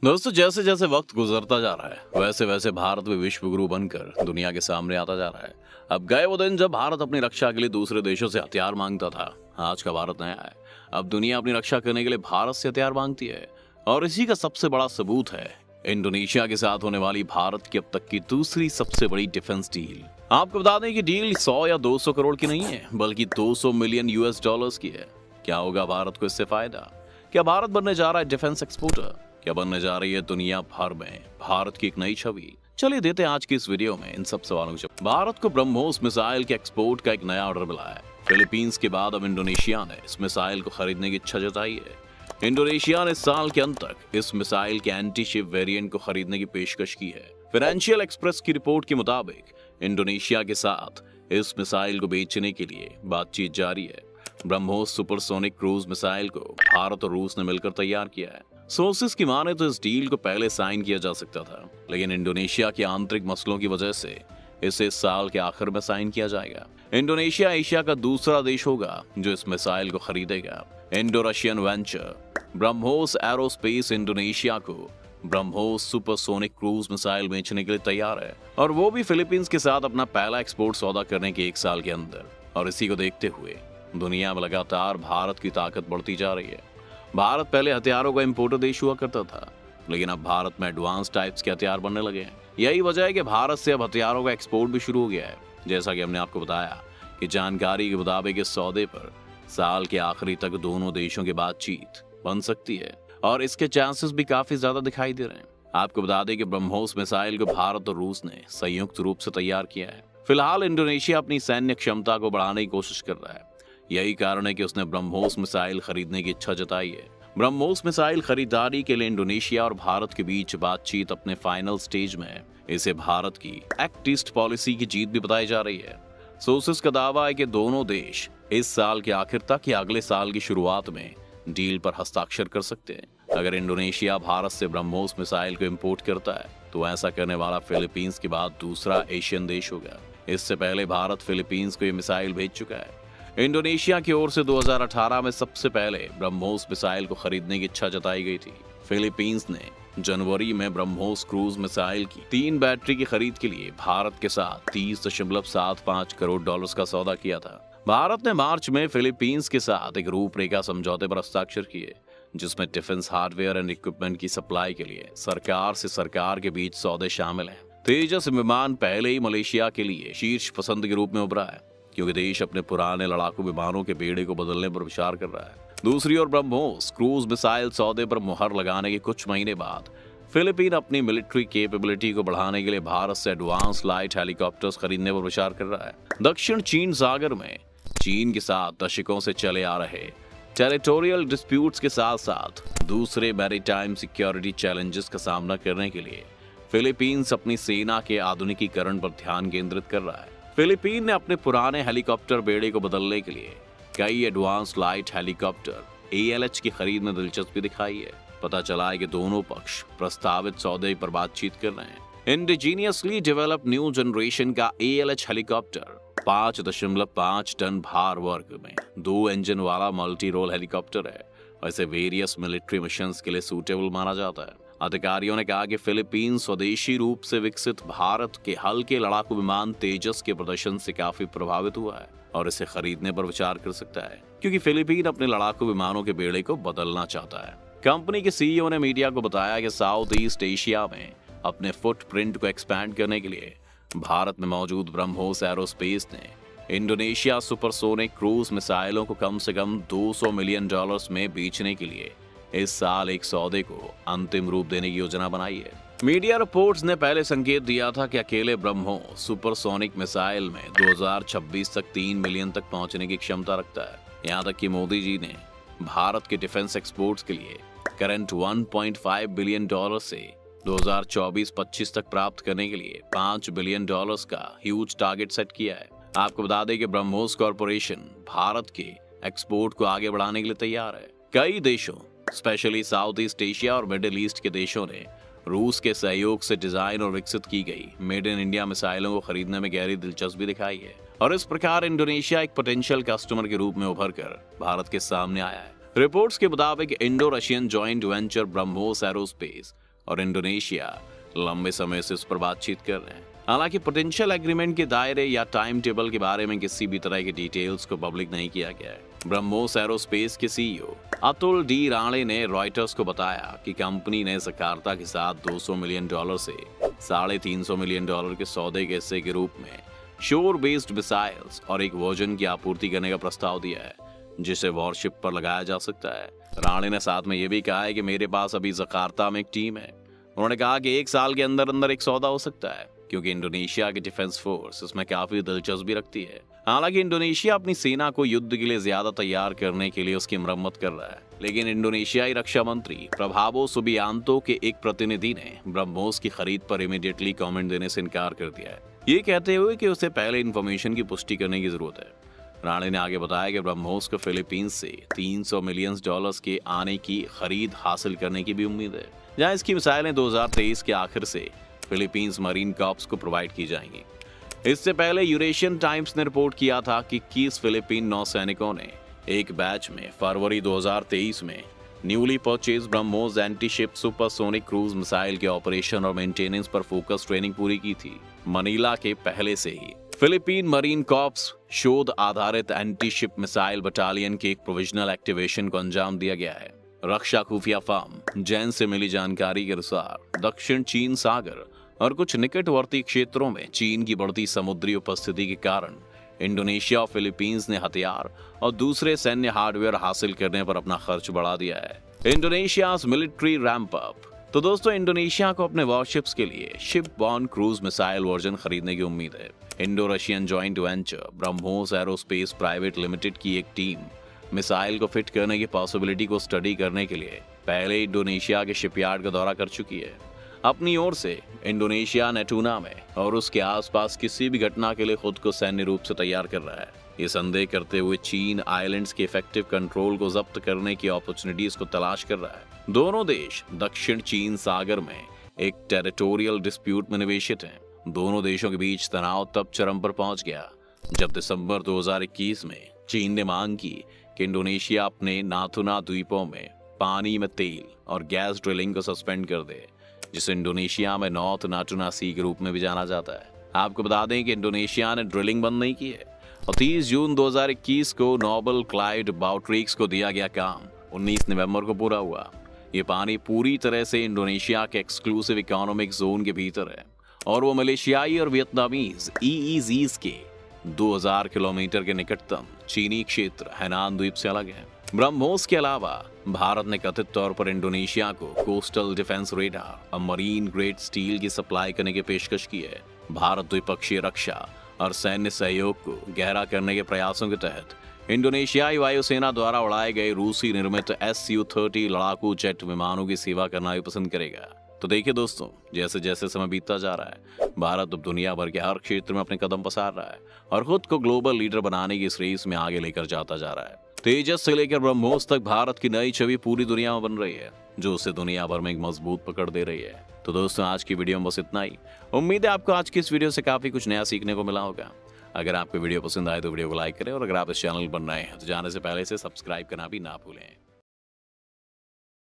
दोस्तों, जैसे जैसे वक्त गुजरता जा रहा है वैसे वैसे भारत भी विश्व गुरु बनकर दुनिया के सामने आता जा रहा है। अब गए वो दिन जब भारत अपनी रक्षा के लिए दूसरे देशों से हथियार मांगता था। आज का भारत नया है। अब दुनिया अपनी रक्षा करने के लिए भारत से हथियार मांगती है और इसी का सबसे बड़ा सबूत है इंडोनेशिया के साथ होने वाली भारत की अब तक की दूसरी सबसे बड़ी डिफेंस डील। आपको बता दें कि डील 100 या 200 करोड़ की नहीं है, बल्कि 200 मिलियन यूएस डॉलर्स की है। क्या होगा भारत को इससे फायदा? क्या भारत बनने जा रहा है डिफेंस एक्सपोर्टर? क्या बनने जा रही है दुनिया भर में भारत की एक नई छवि? चलिए देते हैं आज की इस वीडियो में इन सब सवालों के जवाब। भारत को ब्रह्मोस मिसाइल के एक्सपोर्ट का एक नया ऑर्डर मिला है। फिलीपींस के बाद अब इंडोनेशिया ने इस मिसाइल को खरीदने की इच्छा जताई है। इंडोनेशिया ने साल के अंत तक इस मिसाइल के एंटी शिप वेरिएंट को खरीदने की पेशकश की है। फाइनेंशियल एक्सप्रेस की रिपोर्ट के मुताबिक इंडोनेशिया के साथ इस मिसाइल को बेचने के लिए बातचीत जारी है। ब्रह्मोस सुपरसोनिक क्रूज मिसाइल को भारत और रूस ने मिलकर तैयार किया है। सोर्सेस की माने तो इस डील को पहले साइन किया जा सकता था, लेकिन इंडोनेशिया के आंतरिक मसलों की वजह से इसे इस साल के आखिर में साइन किया जाएगा। इंडोनेशिया एशिया का दूसरा देश होगा जो इस मिसाइल को खरीदेगा। Indo Russian venture BrahMos aerospace Indonesia को ब्रह्मोस सुपरसोनिक क्रूज मिसाइल बेचने के लिए तैयार है, और वो भी फिलीपींस के साथ अपना पहला एक्सपोर्ट सौदा करने के 1 साल के अंदर। और इसी को देखते हुए दुनिया में लगातार भारत की ताकत बढ़ती जा रही है। भारत पहले हथियारों का इंपोर्टर देश हुआ करता था, लेकिन अब भारत में एडवांस टाइप्स के हथियार बनने लगे हैं। यही वजह है कि भारत से अब हथियारों का एक्सपोर्ट भी शुरू हो गया है। जैसा कि हमने आपको बताया कि जानकारी के मुताबिक इस सौदे पर साल के आखिरी तक दोनों देशों की बातचीत बन सकती है और इसके चांसेस भी काफी ज्यादा दिखाई दे रहे हैं। आपको बता दें कि ब्रह्मोस मिसाइल को भारत और रूस ने संयुक्त रूप से तैयार किया है। फिलहाल इंडोनेशिया अपनी सैन्य क्षमता को बढ़ाने की कोशिश कर रहा है। यही कारण है कि उसने ब्रह्मोस मिसाइल खरीदने की इच्छा जताई है। ब्रह्मोस मिसाइल खरीदारी के लिए इंडोनेशिया और भारत के बीच बातचीत अपने फाइनल स्टेज में है। इसे भारत की एक्ट ईस्ट पॉलिसी की जीत भी बताई जा रही है। सोर्सेस का दावा है कि दोनों देश इस साल के आखिर तक या अगले साल की शुरुआत में डील पर हस्ताक्षर कर सकते हैं। अगर इंडोनेशिया भारत से ब्रह्मोस मिसाइल को इंपोर्ट करता है तो ऐसा करने वाला फिलीपींस के बाद दूसरा एशियन देश होगा। इससे पहले भारत फिलीपींस को यह मिसाइल भेज चुका है। इंडोनेशिया की ओर से 2018 में सबसे पहले ब्रह्मोस मिसाइल को खरीदने की इच्छा जताई गई थी। फिलीपींस ने जनवरी में ब्रह्मोस क्रूज मिसाइल की 3 बैटरी की खरीद के लिए भारत के साथ 30.75 करोड़ डॉलर्स का सौदा किया था। भारत ने मार्च में फिलीपींस के साथ एक रूपरेखा समझौते पर हस्ताक्षर किए, जिसमें डिफेंस हार्डवेयर एंड इक्विपमेंट की सप्लाई के लिए सरकार से सरकार के बीच सौदे शामिल हैं। तेजस विमान पहले ही मलेशिया के लिए शीर्ष पसंद के रूप में उभरा है, क्योंकि देश अपने पुराने लड़ाकू विमानों के बेड़े को बदलने पर विचार कर रहा है। दूसरी ओर ब्रह्मोस क्रूज मिसाइल सौदे पर मुहर लगाने के कुछ महीने बाद फिलीपीन अपनी मिलिट्री कैपेबिलिटी को बढ़ाने के लिए भारत से एडवांस लाइट हेलीकॉप्टर्स खरीदने पर विचार कर रहा है। दक्षिण चीन सागर में चीन के साथ दशकों से चले आ रहे टेरिटोरियल डिस्प्यूट्स के साथ साथ दूसरे मैरीटाइम सिक्योरिटी चैलेंजेस का सामना करने के लिए फिलीपींस अपनी सेना के आधुनिकीकरण पर ध्यान केंद्रित कर रहा है। फिलीपीन ने अपने पुराने हेलीकॉप्टर बेड़े को बदलने के लिए कई एडवांस लाइट हेलीकॉप्टर ALH की खरीद में दिलचस्पी दिखाई है। पता चला है कि दोनों पक्ष प्रस्तावित सौदे पर बातचीत कर रहे हैं। इंडिजीनियसली डेवलप न्यू जनरेशन का ALH हेलीकॉप्टर 5.5 टन भार वर्ग में 2 इंजन वाला मल्टी रोल हेलीकॉप्टर है और इसे वेरियस मिलिट्री मिशंस के लिए सूटेबल माना जाता है। अधिकारियों ने कहा कि फिलीपींस स्वदेशी रूप से विकसित भारत के हल्के लड़ाकू विमान तेजस के प्रदर्शन से काफी प्रभावित हुआ है और इसे खरीदने पर विचार कर सकता है, क्योंकि फिलीपीन अपने लड़ाकू विमानों के बेड़े को बदलना चाहता है। कंपनी के CEO ने मीडिया को बताया कि साउथ ईस्ट एशिया में अपने फुटप्रिंट को एक्सपैंड करने के लिए भारत में मौजूद ब्रह्मोस एरोस्पेस ने इंडोनेशिया सुपरसोनिक क्रूज मिसाइलों को कम से कम 200 मिलियन डॉलर्स में बेचने के लिए इस साल एक सौदे को अंतिम रूप देने की योजना बनाई है। मीडिया रिपोर्ट्स ने पहले संकेत दिया था कि अकेले ब्रह्मोस सुपरसोनिक मिसाइल में 2026 तक 3 मिलियन तक पहुंचने की क्षमता रखता है। यहां तक कि मोदी जी ने भारत के डिफेंस एक्सपोर्ट्स के लिए करंट 1.5 बिलियन डॉलर से 2024-25 तक प्राप्त करने के लिए 5 बिलियन डॉलर्स का ह्यूज टारगेट सेट किया है। आपको बता दें कि ब्रह्मोस कॉर्पोरेशन भारत के एक्सपोर्ट को आगे बढ़ाने के लिए तैयार है। कई देशों स्पेशली साउथ ईस्ट एशिया और मिडिल ईस्ट के देशों ने रूस के सहयोग से डिजाइन और विकसित की गई मेड इन इंडिया मिसाइलों को खरीदने में गहरी दिलचस्पी दिखाई है, और इस प्रकार इंडोनेशिया एक पोटेंशियल कस्टमर के रूप में उभर कर भारत के सामने आया है। रिपोर्ट्स के मुताबिक Indo Russian joint venture BrahMos aerospace और इंडोनेशिया लंबे समय से इस पर बातचीत कर रहे हैं। हालांकि पोटेंशियल एग्रीमेंट के दायरे या टाइम टेबल के बारे में किसी भी तरह की डिटेल्स को पब्लिक नहीं किया गया है। ब्रह्मोस एरोस्पेस के सीईओ अतुल डी राणे ने रॉयटर्स को बताया कि कंपनी ने जकार्ता के साथ $200 मिलियन से $350 मिलियन के सौदे के हिस्से के रूप में शोर बेस्ड मिसाइल्स और एक वर्जन की आपूर्ति करने का प्रस्ताव दिया है, जिसे वॉरशिप पर लगाया जा सकता है। राणे ने साथ में यह भी कहा है कि मेरे पास अभी जकार्ता में एक टीम है। उन्होंने कहा कि 1 साल के अंदर अंदर एक सौदा हो सकता है, क्योंकि इंडोनेशिया की डिफेंस फोर्स इसमें काफी दिलचस्पी रखती है। हालांकि इंडोनेशिया अपनी सेना को युद्ध के लिए ज्यादा तैयार करने के लिए उसकी मरम्मत कर रहा है, लेकिन इंडोनेशियाई रक्षा मंत्री प्रभावो सुबियांतो के एक प्रतिनिधि ने ब्रह्मोस की खरीद पर इमीडिएटली कमेंट देने से इनकार कर दिया है, ये कहते हुए कि उसे पहले इंफॉर्मेशन की पुष्टि करने की जरूरत है। राणे ने आगे बताया कि ब्रह्मोस को फिलीपींस से $300 मिलियन के आने की खरीद हासिल करने की भी उम्मीद है, जहां इसकी मिसाइलें 2023 के आखिर से फिलीपींस मरीन कॉर्प्स को प्रोवाइड की जाएंगी। इससे पहले यूरेशियन टाइम्स ने रिपोर्ट किया था कि 21 फिलीपीन नौसैनिकों ने एक बैच में फरवरी 2023 में newly purchase BrahMos anti ship supersonic cruise missile के ऑपरेशन और मेंटेनेंस पर फोकस ट्रेनिंग पूरी की थी। मनीला के पहले से ही फिलीपीन मरीन कॉर्प्स शोध आधारित एंटी शिप मिसाइल बटालियन के एक प्रोविजनल एक्टिवेशन को अंजाम दिया गया है। रक्षा खुफिया फर्म जैन से मिली जानकारी के अनुसार दक्षिण चीन सागर और कुछ निकटवर्ती क्षेत्रों में चीन की बढ़ती समुद्री उपस्थिति के कारण इंडोनेशिया और फिलीपींस ने हथियार और दूसरे सैन्य हार्डवेयर हासिल करने पर अपना खर्च बढ़ा दिया है। इंडोनेशियाज मिलिट्री रैंप अप। तो दोस्तों, इंडोनेशिया को अपने वॉरशिप्स के लिए ship born cruise missile version खरीदने की उम्मीद है। Indo Russian joint venture BrahMos aerospace private limited की एक टीम मिसाइल को फिट करने की पॉसिबिलिटी को स्टडी करने के लिए पहले इंडोनेशिया के शिपयार्ड का दौरा कर चुकी है। अपनी ओर से इंडोनेशिया नेटूना में और उसके आसपास किसी भी घटना के लिए खुद को सैन्य रूप से तैयार कर रहा है। ये संदेह करते हुए चीन आइलैंड्स के इफेक्टिव कंट्रोल को जब्त करने की अपॉर्चुनिटीज को तलाश कर रहा है। दोनों देश दक्षिण चीन सागर में एक टेरिटोरियल डिस्प्यूट में निवेशित हैं। दोनों देशों के बीच तनाव तब चरम पर पहुंच गया जब दिसंबर 2021 में चीन ने मांग की कि इंडोनेशिया अपने नाथुना द्वीपों में पानी में तेल और गैस ड्रिलिंग को सस्पेंड कर दे, जिसे इंडोनेशिया में नॉर्थ नाटुना सी के रूप में भी जाना जाता है। आपको बता दें कि इंडोनेशिया ने ड्रिलिंग बंद नहीं की है और 30 जून 2021 को नोबल क्लाइड बाउट्रिक्स को दिया गया काम 19 नवंबर को पूरा हुआ। ये पानी पूरी तरह से इंडोनेशिया के एक्सक्लूसिव इकोनॉमिक जोन के भीतर है और वो मलेशियाई और वियतनामीज EEZs के 2000 किलोमीटर के निकटतम चीनी क्षेत्र हैनान द्वीप से अलग है। ब्रह्मोस के अलावा भारत ने कथित तौर पर इंडोनेशिया को कोस्टल डिफेंस रेडार और मरीन ग्रेड स्टील की सप्लाई करने की पेशकश की है। भारत द्विपक्षीय रक्षा और सैन्य सहयोग को गहरा करने के प्रयासों के तहत इंडोनेशियाई वायुसेना द्वारा उड़ाए गए रूसी निर्मित Su-30 लड़ाकू जेट विमानों की सेवा करना भी पसंद करेगा। तो देखिए दोस्तों, जैसे जैसे समय बीतता जा रहा है, भारत अब दुनिया भर के हर क्षेत्र में अपने कदम पसार रहा है और खुद को ग्लोबल लीडर बनाने की इस रेस में आगे लेकर जाता जा रहा है। तेजस से लेकर ब्रह्मोस तक भारत की नई छवि पूरी दुनिया में बन रही है, जो उसे दुनिया भर में एक मजबूत पकड़ दे रही है। तो दोस्तों, आज की वीडियो में बस इतना ही। उम्मीद है आपको आज की इस वीडियो से काफी कुछ नया सीखने को मिला होगा। अगर आपको वीडियो पसंद आए तो वीडियो को लाइक करें और अगर आप इस चैनल पर नए हैं तो जाने से पहले से सब्सक्राइब करना भी ना भूलें।